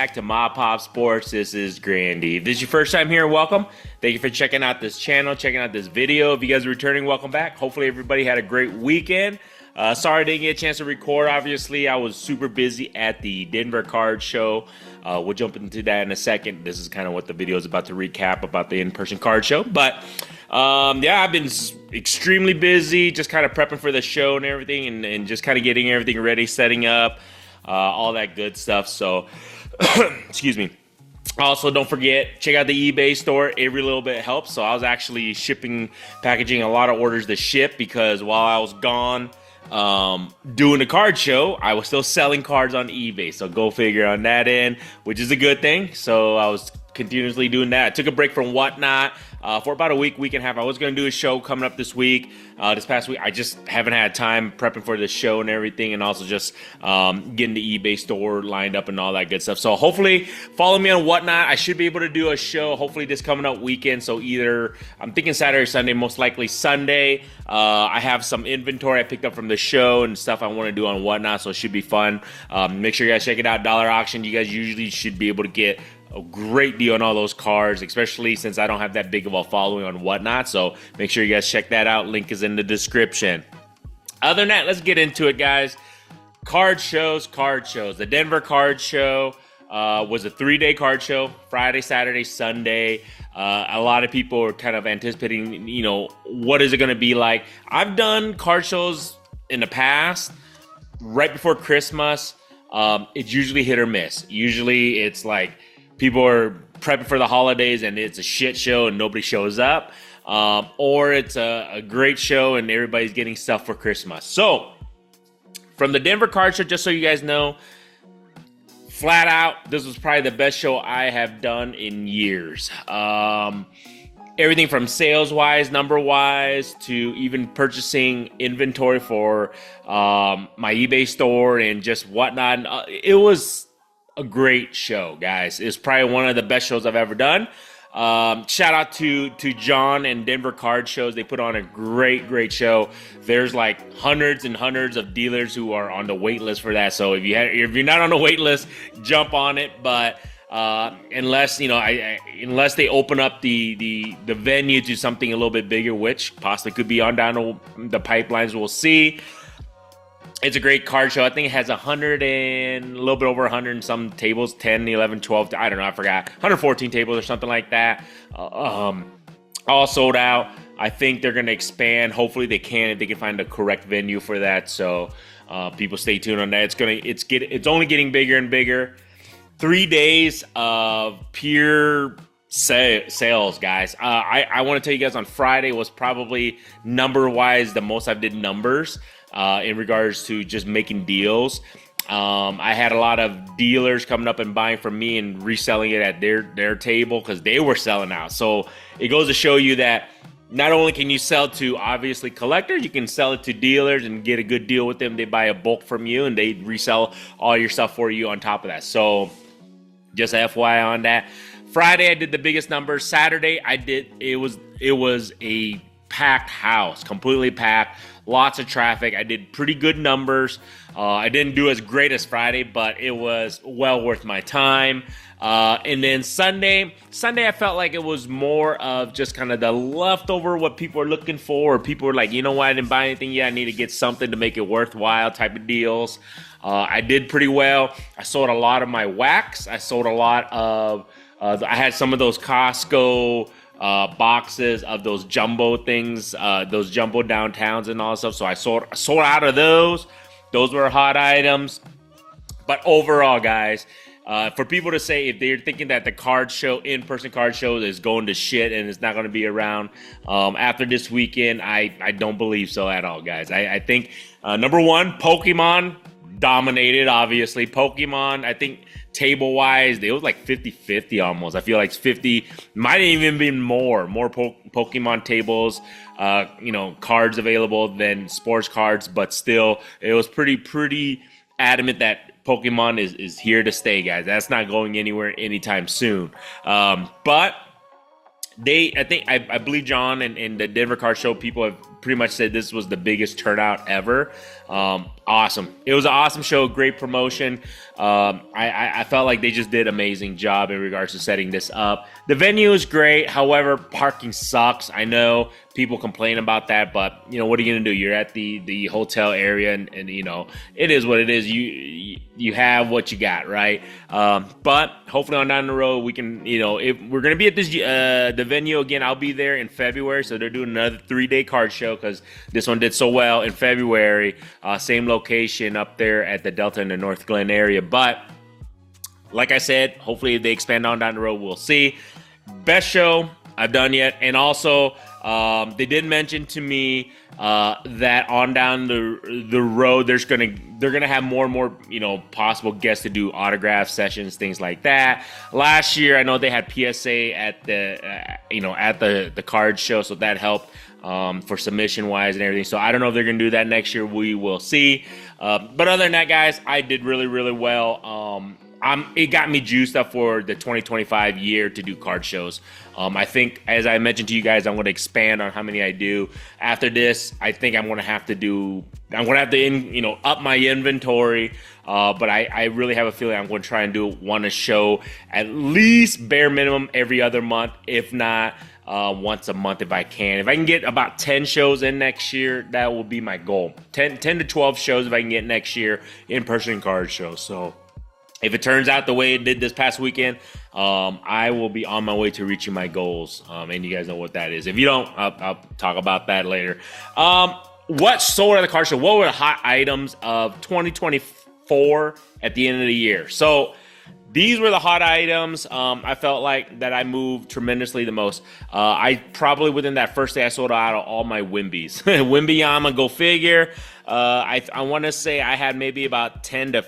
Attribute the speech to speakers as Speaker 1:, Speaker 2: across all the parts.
Speaker 1: back to Mob Pop Sports. This is Grandy. If this is your first time here, welcome. Thank you for checking out this channel, checking out this video. If you guys are returning, welcome back. Hopefully everybody had a great weekend. Sorry I didn't get a chance to record. Obviously, I was super busy at the Denver Card Show. We'll jump into that in a second. This is kind of what the video is about to recap about the in-person card show. But yeah, I've been extremely busy, just kind of prepping for the show and everything, and just kind of getting everything ready, setting up, all that good stuff. So, excuse me. Also, don't forget, check out the eBay store. Every little bit helps. So I was actually packaging a lot of orders to ship because while I was gone doing the card show, I was still selling cards on eBay. So go figure on that end, which is a good thing. So I was continuously doing that. I took a break from Whatnot for about a week and a half. I was going to do a show coming up this week. This past week, I just haven't had time prepping for the show and everything, and also just getting the eBay store lined up and all that good stuff. So hopefully, follow me on Whatnot. I should be able to do a show hopefully this coming up weekend. So either, I'm thinking Saturday or Sunday, most likely Sunday. I have some inventory I picked up from the show and stuff I want to do on Whatnot, so it should be fun. Make sure you guys check it out. Dollar Auction. You guys usually should be able to get a great deal on all those cards, especially since I don't have that big of a following on Whatnot. So make sure you guys check that out. Link is in the description. Other than that, let's get into it, guys. Card shows. The Denver Card Show was a 3-day card show, Friday, Saturday, Sunday. A lot of people are kind of anticipating, what is it going to be like? I've done card shows in the past, right before Christmas. It's usually hit or miss. Usually it's like, people are prepping for the holidays and it's a shit show and nobody shows up. Or it's a great show and everybody's getting stuff for Christmas. So, from the Denver Card Show, just so you guys know, flat out, this was probably the best show I have done in years. Everything from sales-wise, number-wise, to even purchasing inventory for my eBay store and just whatnot. It was a great show, guys. It's probably one of the best shows I've ever done. Shout out to John and Denver Card Shows. They put on a great show. There's like hundreds and hundreds of dealers who are on the wait list for that. So if you're not on the wait list, jump on it. But unless they open up the venue to something a little bit bigger, which possibly could be on down the pipelines, we'll see. It's a great card show. I think it has a little bit over 100 and some tables, 10, 11, 12, I don't know, I forgot. 114 tables or something like that. All sold out. I think they're going to expand. Hopefully they can, if they can find the correct venue for that. So people stay tuned on that. It's only getting bigger and bigger. 3 days of pure sales, guys. I want to tell you guys, on Friday was probably number-wise the most I've did numbers. In regards to just making deals. I had a lot of dealers coming up and buying from me and reselling it at their table because they were selling out. So it goes to show you that not only can you sell to, obviously, collectors, you can sell it to dealers and get a good deal with them. They buy a bulk from you and they resell all your stuff for you on top of that. So just FYI on that. Friday, I did the biggest numbers. Saturday, it was a packed house, completely packed. Lots of traffic. I did pretty good numbers. I didn't do as great as Friday, but it was well worth my time. And then Sunday, I felt like it was more of just kind of the leftover, what people are looking for. Or people were like, you know what, I didn't buy anything yet. I need to get something to make it worthwhile type of deals. I did pretty well. I sold a lot of my wax. I sold a lot of, I had some of those Costco boxes of those jumbo things, those jumbo downtowns and all that stuff. So I sold out of those. Those were hot items. But overall, guys, for people to say, if they're thinking that the card show, in-person card show, is going to shit and it's not going to be around after this weekend, I don't believe so at all, guys. I think, number one, Pokemon dominated, obviously. Pokemon, I think, table-wise, it was like 50-50 almost. I feel like 50, might even been more Pokemon tables, cards available than sports cards, but still, it was pretty adamant that Pokemon is here to stay, guys. That's not going anywhere anytime soon. But I believe John and the Denver Card Show people have pretty much said this was the biggest turnout ever. Awesome. It was an awesome show, great promotion. I felt like they just did an amazing job in regards to setting this up. The venue is great. However, parking sucks. I know people complain about that, but what are you going to do? You're at the hotel area and it is what it is. You have what you got, right? But hopefully on down the road, we can, if we're going to be at this, the venue again, I'll be there in February. So they're doing another 3-day card show because this one did so well in February. Same location up there at the Delta in the North Glen area. But like I said, hopefully if they expand on down the road, we'll see. Best show I've done yet. And also, they did mention to me that on down the road, they're gonna have more and more possible guests to do autograph sessions, things like that. Last year, I know they had PSA at the card show, so that helped for submission wise and everything. So I don't know if they're gonna do that next year. We will see. But other than that, guys, I did really, really well. It got me juiced up for the 2025 year to do card shows. I think, as I mentioned to you guys, I'm going to expand on how many I do. After this, I think I'm going to have to up my inventory. But I really have a feeling I'm going to try and want to show at least bare minimum every other month, if not once a month if I can. If I can get about 10 shows in next year, that will be my goal. 10 to 12 shows if I can get next year, in-person card shows. So if it turns out the way it did this past weekend, I will be on my way to reaching my goals. And you guys know what that is. If you don't, I'll talk about that later. What sold at the car show? What were the hot items of 2024 at the end of the year? So these were the hot items. I felt like that I moved tremendously the most. I probably within that first day I sold out of all my Wimbies. Wimbyama, go figure. I want to say I had maybe about 10 to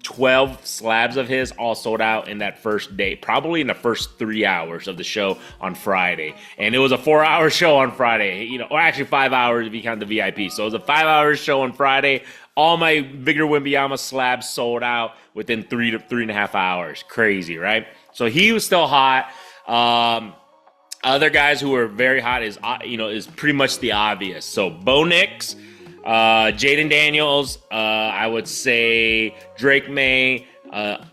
Speaker 1: 12 slabs of his all sold out in that first day, probably in the first 3 hours of the show on Friday. And it was a 4-hour show on Friday, or actually 5 hours if you count the VIP. So it was a 5-hour show on Friday. All my Victor Wembanyama slabs sold out within 3 to 3.5 hours. Crazy, right? So he was still hot. Other guys who were very hot is pretty much the obvious. So Bo Nix, Jaden Daniels, I would say Drake May,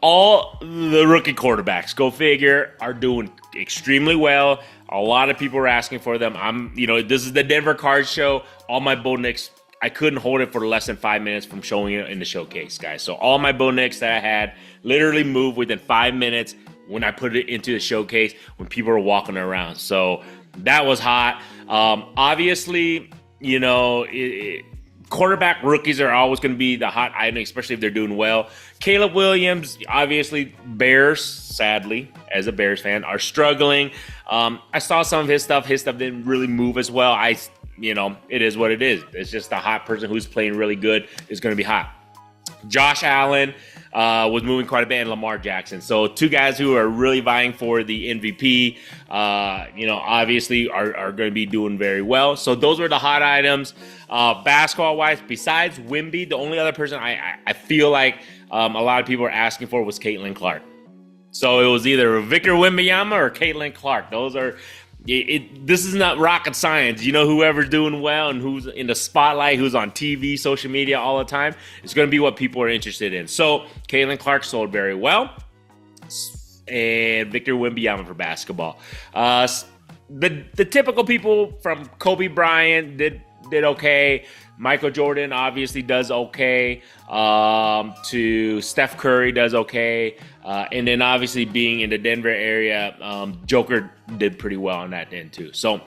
Speaker 1: all the rookie quarterbacks, go figure, are doing extremely well. A lot of people are asking for them. This is the Denver Card Show. All my Bo Nix, I couldn't hold it for less than 5 minutes from showing it in the showcase, guys. So all my Bo Nix that I had literally moved within 5 minutes when I put it into the showcase when people were walking around. So that was hot. Obviously, quarterback rookies are always going to be the hot item, especially if they're doing well. Caleb Williams, obviously, Bears, sadly, as a Bears fan, are struggling. I saw some of his stuff. His stuff didn't really move as well. It is what it is. It's just a hot person who's playing really good is going to be hot. Josh Allen was moving quite a bit, and Lamar Jackson. So two guys who are really vying for the MVP, obviously are going to be doing very well. So those were the hot items. Basketball-wise, besides Wimby, the only other person I feel like a lot of people are asking for was Caitlin Clark. So it was either Victor Wembanyama or Caitlin Clark. Those are this is not rocket science. Whoever's doing well and who's in the spotlight, who's on TV, social media all the time, it's going to be what people are interested in. So Caitlin Clark sold very well, and Victor Wembanyama for basketball. The typical people from Kobe Bryant did okay. Michael Jordan obviously does okay. To Steph Curry does okay. And then obviously being in the Denver area, Joker did pretty well on that end too. So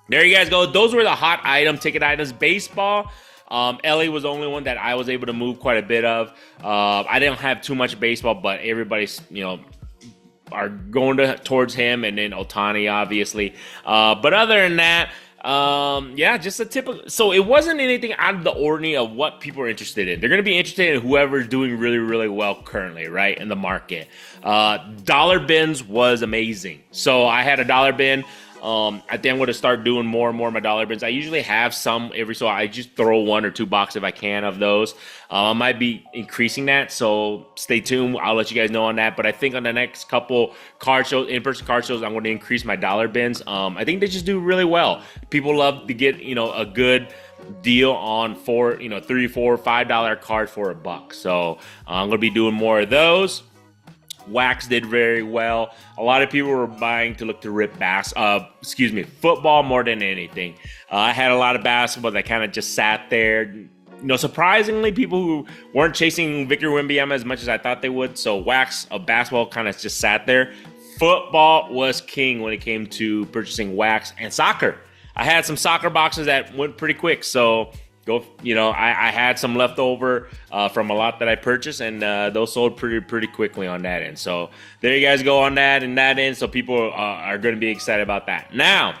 Speaker 1: there you guys go. Those were the hot ticket items. Baseball, Ellie was the only one that I was able to move quite a bit of. I didn't have too much baseball, but everybody's, are going towards him, and then Ohtani, obviously. But other than that, just a typical. So it wasn't anything out of the ordinary of what people are interested in. They're going to be interested in whoever's doing really, really well currently, right, in the market. Dollar bins was amazing. So I had a dollar bin. I think I'm going to start doing more and more of my dollar bins. I usually have some every so I just throw 1 or 2 boxes if I can of those. I might be increasing that, so stay tuned. I'll let you guys know on that. But I think on the next couple card shows, in-person card shows, I'm going to increase my dollar bins. I think they just do really well. People love to get, a good deal on $4, $3, $4, $5 cards for $1. So I'm going to be doing more of those. Wax did very well. A lot of people were buying to look to rip football more than anything. I had a lot of basketball that kind of just sat there. Surprisingly, people who weren't chasing Victor Wembanyama as much as I thought they would. So wax of basketball kind of just sat there. Football was king when it came to purchasing wax, and soccer. I had some soccer boxes that went pretty quick. So I had some left over from a lot that I purchased, and those sold pretty quickly on that end. So there you guys go on that and that end. So people are going to be excited about that. Now,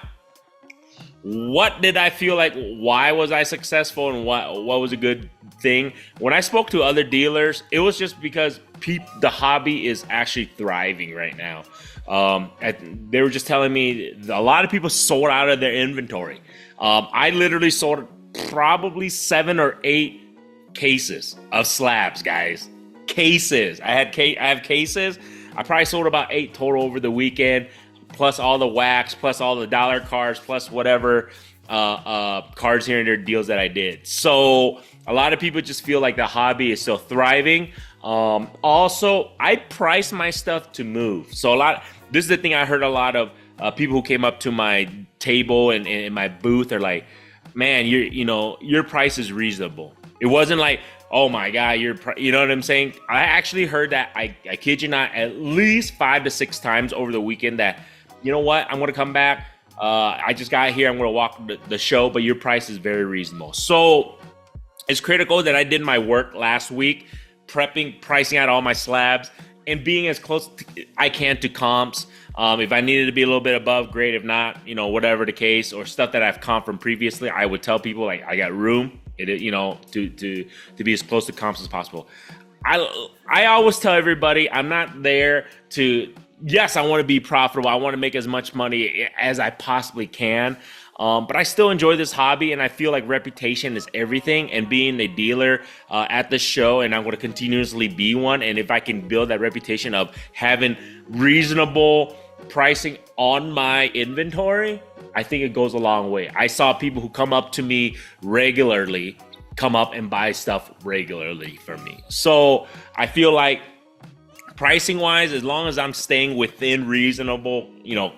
Speaker 1: what did I feel like? Why was I successful, and what was a good thing? When I spoke to other dealers, it was just because the hobby is actually thriving right now. They were just telling me a lot of people sold out of their inventory. I literally sold probably 7 or 8 cases of slabs, guys. Cases. I have cases. I probably sold about 8 total over the weekend, plus all the wax, plus all the dollar cards, plus whatever cards here and there deals that I did. So a lot of people just feel like the hobby is still thriving. Also, I price my stuff to move. So this is the thing I heard a lot of people who came up to my table and in my booth are like, man, your price is reasonable. It wasn't like, oh my God, you know what I'm saying? I actually heard that, I kid you not, at least 5 to 6 times over the weekend that, you know what, I'm going to come back. I just got here. I'm going to walk the show, but your price is very reasonable. So it's critical that I did my work last week, pricing out all my slabs, and being as close I can to comps. If I needed to be a little bit above, great. If not, whatever the case, or stuff that I've comped from previously, I would tell people like I got room, to be as close to comps as possible. I always tell everybody I'm not there to. Yes, I want to be profitable. I want to make as much money as I possibly can. But I still enjoy this hobby, and I feel like reputation is everything, and being a dealer at the show, and I'm going to continuously be one. And if I can build that reputation of having reasonable pricing on my inventory, I think it goes a long way. I saw people who come up to me regularly come up and buy stuff regularly from me. So I feel like pricing wise, as long as I'm staying within reasonable,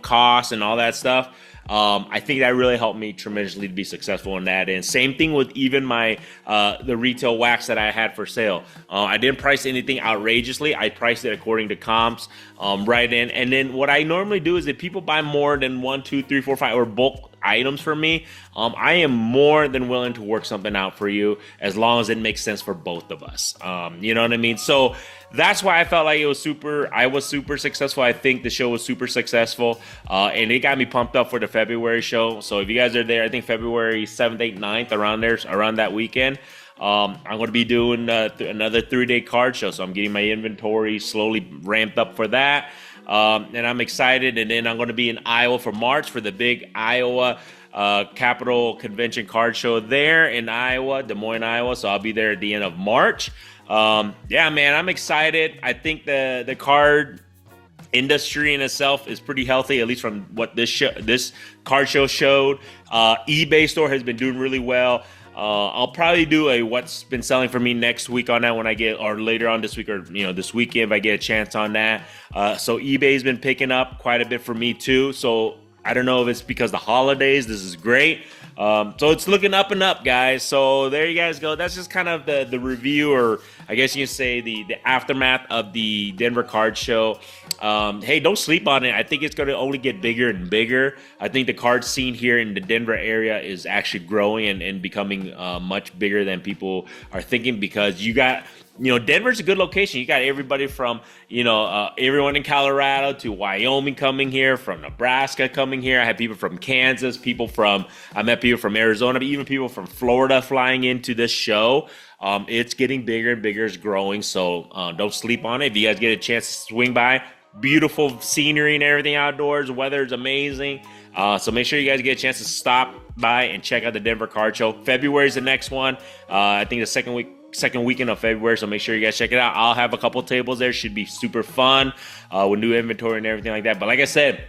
Speaker 1: costs and all that stuff, I think that really helped me tremendously to be successful in that. And same thing with even my the retail wax that I had for sale. I didn't price anything outrageously. I priced it according to comps, right in. And then what I normally do is if people buy more than 1, 2, 3, 4, 5 or bulk items for me, I am more than willing to work something out for you as long as it makes sense for both of us. You know what I mean? So that's why I felt like I was super successful. I think the show was super successful, and it got me pumped up for the February show. So if you guys are there, I think February 7th, 8th, 9th, around that weekend, I'm going to be doing another 3-day card show. So I'm getting my inventory slowly ramped up for that. And I'm excited. And then I'm going to be in Iowa for March for the big Iowa Capital Convention card show there in Iowa, Des Moines, Iowa. So I'll be there at the end of March. Yeah, man, I'm excited. I think the card industry in itself is pretty healthy, at least from what this card show showed. eBay store has been doing really well. I'll probably do a what's been selling for me next week on that when I get, or later on this week, or this weekend if I get a chance on that. So eBay's been picking up quite a bit for me too. So I don't know if it's because the holidays. This is great. So it's looking up and up, guys. So there you guys go. That's just kind of the review, or I guess you can say the aftermath of the Denver Card Show. Hey, don't sleep on it. I think it's going to only get bigger and bigger. I think the card scene here in the Denver area is actually growing and becoming much bigger than people are thinking, because you got, Denver's a good location. You got everybody from, everyone in Colorado to Wyoming coming here, from Nebraska coming here. I had people from Kansas, I met people from Arizona, even people from Florida flying into this show. It's getting bigger and bigger. It's growing. So don't sleep on it. If you guys get a chance to swing by, beautiful scenery and everything outdoors. Weather is amazing. So make sure you guys get a chance to stop by and check out the Denver Card Show. February is the next one. I think the second weekend of February, so make sure you guys check it out. I'll have a couple tables there. Should be super fun with new inventory and everything like that. But like I said,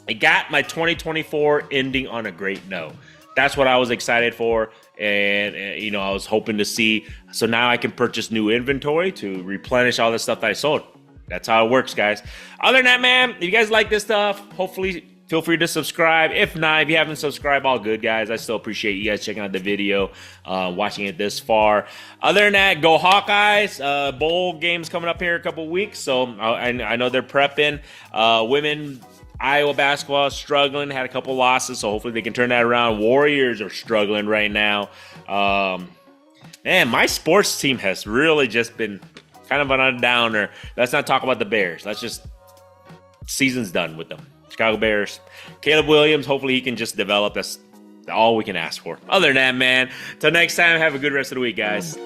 Speaker 1: I got my 2024 ending on a great note. That's what I was excited for, and I was hoping to see. So now I can purchase new inventory to replenish all the stuff that I sold. That's how it works, guys. Other than that, man, if you guys like this stuff, hopefully feel free to subscribe. If not, if you haven't subscribed, all good, guys. I still appreciate you guys checking out the video, watching it this far. Other than that, go Hawkeyes. Bowl games coming up here in a couple weeks, so I know they're prepping. Women Iowa basketball is struggling, had a couple losses, so hopefully they can turn that around. Warriors are struggling right now. Man, my sports team has really just been kind of on a downer. Let's not talk about the Bears. Season's done with them. Chicago Bears. Caleb Williams, hopefully he can just develop. That's all we can ask for. Other than that, man, till next time, have a good rest of the week, guys.